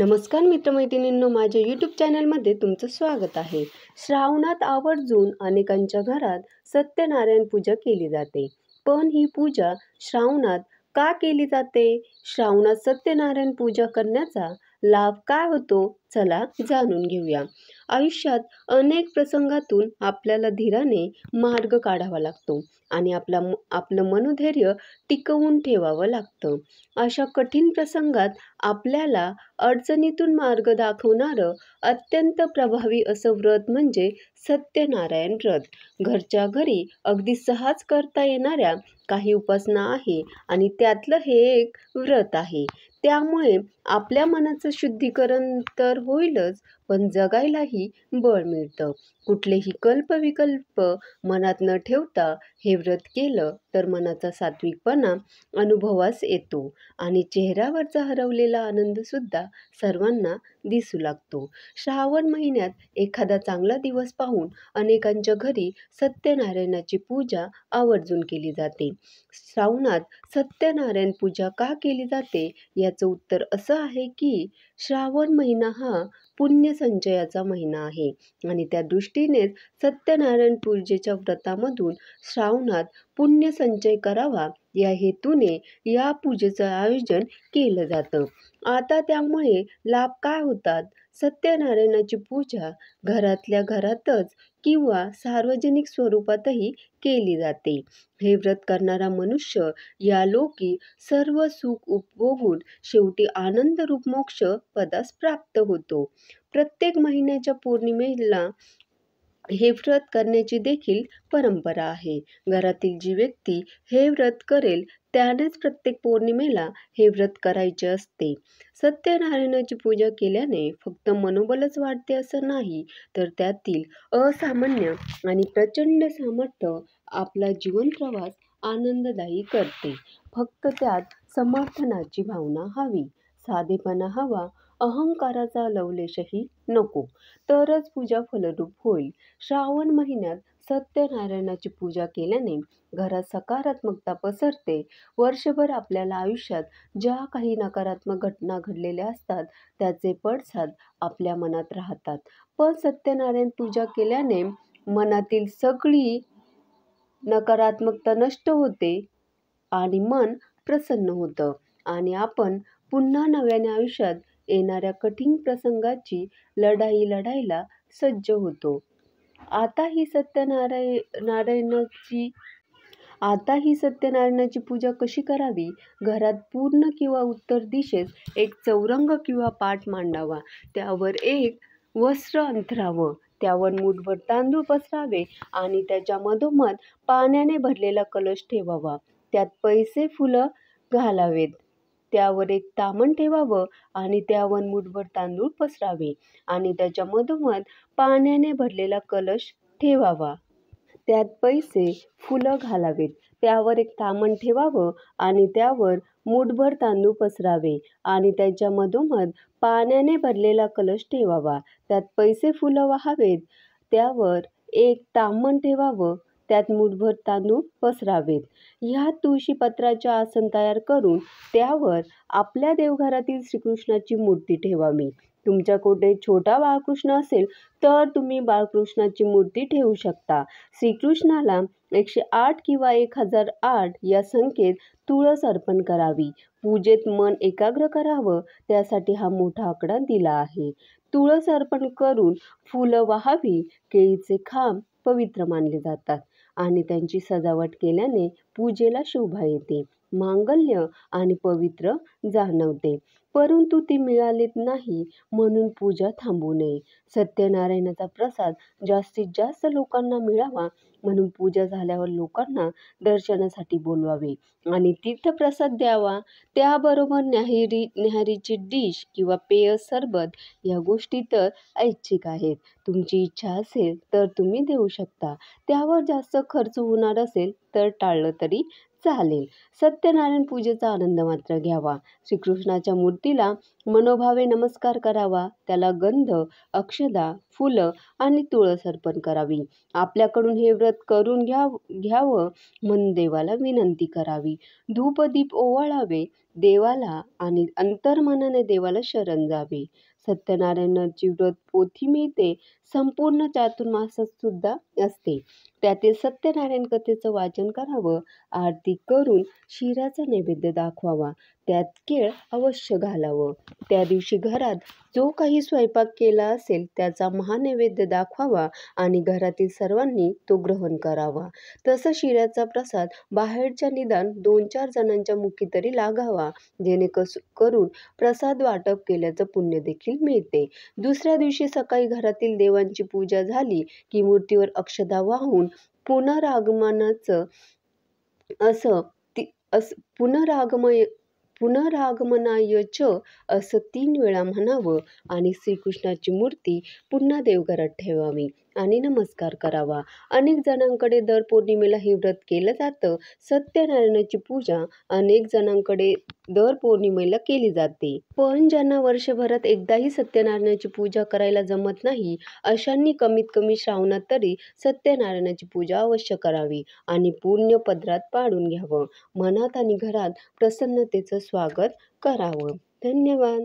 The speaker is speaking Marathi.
नमस्कार मित्रमैत्रिणींनो, माझ्या यूट्यूब चॅनलमध्ये तुमचं स्वागत आहे. श्रावणात आवर्जून अनेकांच्या घरात सत्यनारायण पूजा केली जाते. पण ही पूजा श्रावणात का केली जाते? श्रावणात सत्यनारायण पूजा करण्याचा लाभ काय होतो? चला जाणून घेऊया. आयुष्यात अनेक प्रसंगातून आपल्याला धीराने मार्ग काढावा लागतो आणि आपलं मनोधैर्य टिकवून ठेवावं लागतं. अशा कठीण प्रसंगात आपल्याला अडचणीतून मार्ग दाखवणारं अत्यंत प्रभावी असं व्रत म्हणजे सत्यनारायण व्रत. घरच्या घरी अगदी सहज करता येणाऱ्या काही उपासना आहे आणि त्यातलं हे एक व्रत आहे. त्यामुळे आपल्या मनाचं शुद्धीकरण तर होईलच, पण जगायलाही बळ मिळतं. कुठलेही कल्पविकल्प मनात न ठेवता हे व्रत केलं तर मनाचा सात्विकपणा अनुभवास येतो आणि चेहऱ्यावरचा हरवलेला आनंदसुद्धा सर्वांना दिसू लागतो. श्रावण महिन्यात एखादा चांगला दिवस पाहून अनेकांच्या घरी सत्यनारायणाची पूजा आवर्जून केली जाते. श्रावणात सत्यनारायण पूजा का केली जाते याचं उत्तर असं आहे की श्रावण महिना हा पुण्य संचयाचा महिना आहे आणि त्या दृष्टीनेच सत्यनारायण पूजेच्या व्रतामधून श्रावणात पुण्य संचय करावा या हेतूने या पूजेचं आयोजन केलं जातं. आता त्यामुळे लाभ काय होतात? सत्यनारायणाची पूजा घरातल्या घरातच किंवा सार्वजनिक स्वरूपातही केली जाते. हे व्रत करणारा मनुष्य या लोकी सर्व सुख उपभोगून शेवटी आनंदरूप मोक्ष पदास प्राप्त होतो. प्रत्येक महिन्याच्या पौर्णिमेला हे व्रत करण्याची देखील परंपरा आहे. घरातील जी व्यक्ती हे व्रत करेल त्यानेच प्रत्येक पौर्णिमेला हे व्रत करायचे असते. सत्यनारायणाची पूजा केल्याने फक्त मनोबलच वाढते असं नाही, तर त्यातील असामान्य आणि प्रचंड सामर्थ्य आपला जीवन प्रवास आनंददायी करते. फक्त त्यात समर्थनाची भावना हवी, साधेपणा हवा, अहंकाराचा लवलेशही नको, तरच पूजा फलरूप होईल. श्रावण महिन्यात सत्यनारायणाची पूजा केल्याने घरात सकारात्मकता पसरते. वर्षभर आपल्याला आयुष्यात ज्या काही नकारात्मक घटना घडलेल्या असतात त्याचे पडसाद आपल्या मनात राहतात. पण सत्यनारायण पूजा केल्याने मनातील सगळी नकारात्मकता नष्ट होते आणि मन प्रसन्न होतं आणि आपण पुन्हा नव्याने आयुष्यात येणाऱ्या कठीण प्रसंगाची लढाई लढायला सज्ज होतो. आता ही सत्यनारायणाची पूजा कशी करावी? घरात पूर्ण किंवा उत्तर दिशेस एक चौरंग किंवा पाट मांडावा. त्यावर एक वस्त्र अंथरावं. त्यावर मूठभर तांदूळ पसरावे आणि त्याच्या मधोमध पाण्याने भरलेला कलश ठेवावा. त्यात पैसे, फुलं घालावेत. त्यावर एक ताम्हण ठेवावं आणि त्यावर मूठभर तांदूळ पसरावे आणि त्याच्या मधोमध पाण्याने भरलेला कलश ठेवावा. त्यात पैसे, फुलं घालावेत. त्यावर एक ताम्हण ठेवावं आणि त्यावर मूठभर तांदूळ पसरावे आणि त्याच्या मधोमध पाण्याने भरलेला कलश ठेवावा. त्यात पैसे, फुलं वाहावेत. त्यावर एक ताम्हण ठेवावं. त्यात मूठभर तांदूळ पसरावेत. ह्यात तुळशीपत्राचे आसन तयार करून त्यावर आपल्या देवघरातील श्रीकृष्णाची मूर्ती ठेवावी. तुमच्याकडे छोटा बाळकृष्ण असेल तर तुम्ही बाळकृष्णाची मूर्ती ठेवू शकता. श्रीकृष्णाला 108 किंवा 1008 या संख्येत तुळस अर्पण करावी. पूजेत मन एकाग्र करावं त्यासाठी हा मोठा आकडा दिला आहे. तुळस अर्पण करून फुलं वाहावी. केळीचे खांब पवित्र मानले जातात आणि त्यांची सजावट केल्याने पूजेला शोभा येते, मांगल्य आणि पवित्र जाणवते. परंतु ती मिळालीच नाही म्हणून पूजा थांबवू नये. सत्यनारायणाचा प्रसाद जास्तीत जास्त लोकांना मिळावा म्हणून पूजा झाल्यावर लोकांना दर्शनासाठी बोलवावे आणि तीर्थप्रसाद द्यावा. त्याबरोबर न्याहारीची डिश किंवा पेय, सरबत या गोष्टी तर ऐच्छिक आहेत. तुमची इच्छा असेल तर तुम्ही देऊ शकता. त्यावर जास्त खर्च होणार असेल तर टाळलं तरी चालेल. सत्यनारायण पूजेचा आनंद मात्र घ्यावा. श्रीकृष्णाच्या मूर्तीला मनोभावे नमस्कार करावा. त्याला गंध, अक्षदा, फुलं आणि तुळस अर्पण करावी. आपल्याकडून हे व्रत करून घ्यावं म्हणून देवाला विनंती करावी. धूपदीप ओवाळावे देवाला आणि अंतर्मनाने देवाला शरण जावे. सत्यनारायणाची व्रत पोथी मिळते. संपूर्ण चातुर्मासात सुद्धा असते. त्यातील सत्यनारायण कथेचं वाचन करावं. आरती करून शिराचा नैवेद्य दाखवावा. त्यात केळ अवश्य घालावं. त्या दिवशी घरात जो काही स्वयंपाक केला असेल त्याचा महानैवेद्य दाखवावा आणि घरातील सर्वांनी तो ग्रहण करावा. तसं शिऱ्याचा प्रसाद बाहेरच्या निदान 2-4 जणांच्या मुखी तरी लागावा, करून प्रसाद वाटप केल्याचं पुण्य देखील मिळते. दुसऱ्या दिवशी सकाळी घरातील देवांची पूजा झाली की मूर्तीवर अक्षता वाहून पुनरागमनाचं असं पुनरागमनायच असं 3 वेळा म्हणावं आणि श्रीकृष्णाची मूर्ती पुन्हा देवघरात ठेवावी आणि नमस्कार करावा. अनेक जणांकडे दर पौर्णिमेला हे व्रत केलं जातं. सत्यनारायणाची पूजा अनेक जणांकडे दर पौर्णिमेला केली जाते. पण ज्यांना वर्षभरात एकदाही सत्यनारायणाची पूजा करायला जमत नाही, अशांनी कमीत कमी श्रावणात तरी सत्यनारायणाची पूजा अवश्य करावी आणि पुण्य पदरात पाडून घ्यावं. मनात आणि घरात प्रसन्नतेचं स्वागत करावं. धन्यवाद.